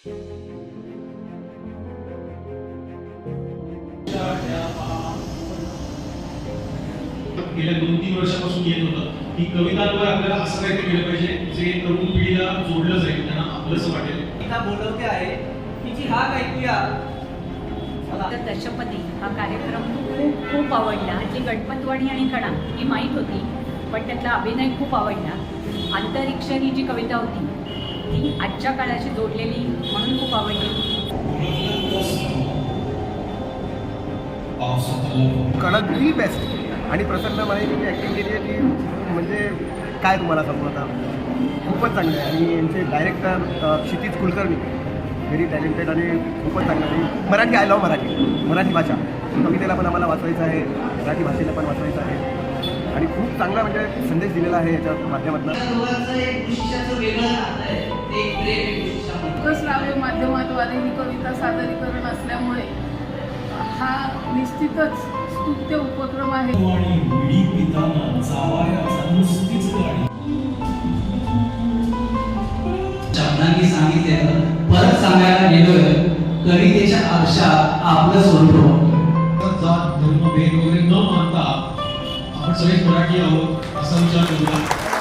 गेल्या 2-3 वर्षापासून येत होतं की कवितांवर आपल्याला असं काहीतरी केलं पाहिजे जे तरुण पिढीला जोडलं जाईल, त्यांना आपलंसं वाटेल. कविता बोलवते आहे तिची हाक ऐकूया. तर दशपदी हा कार्यक्रम खूप खूप आवडला. जी गणपतवाणी आणि कणा ही माहीत होती, पण त्यातला अभिनय खूप आवडला. अंतरिक्ष ही जी कविता होती ती आजच्या काळाशी जोडलेली म्हणून खूप आवडली. कणक ही बेस्ट आणि प्रसन्न माने जी ॲक्टिंग केली आहे ती म्हणजे काय तुम्हाला सांगू आता, खूपच चांगलं आहे. आणि यांचे डायरेक्टर क्षितिज कुलकर्णी व्हेरी टॅलेंटेड आणि खूपच चांगलं आहे. मराठी, आय लव्ह मराठी भाषा. कवितेला पण आम्हाला वाचवायचं आहे, मराठी भाषेला पण वाचवायचं आहे आणि खूप चांगला म्हणजे संदेश दिलेला आहे याच्या माध्यमातून. श्राव्य माध्यमाद्वारे ही कविता सादरीकरण असल्यामुळे हा निश्चितच स्तुत्य उपक्रम आहे. शब्दांनी सांगितलेलं परत सांगायला गेलोय. कवितेच्या आरशात आपलं स्वरूप, जात धर्म भेद वगैरे न मानता आपण सगळेच मराठी आहोत असा विचार करूया.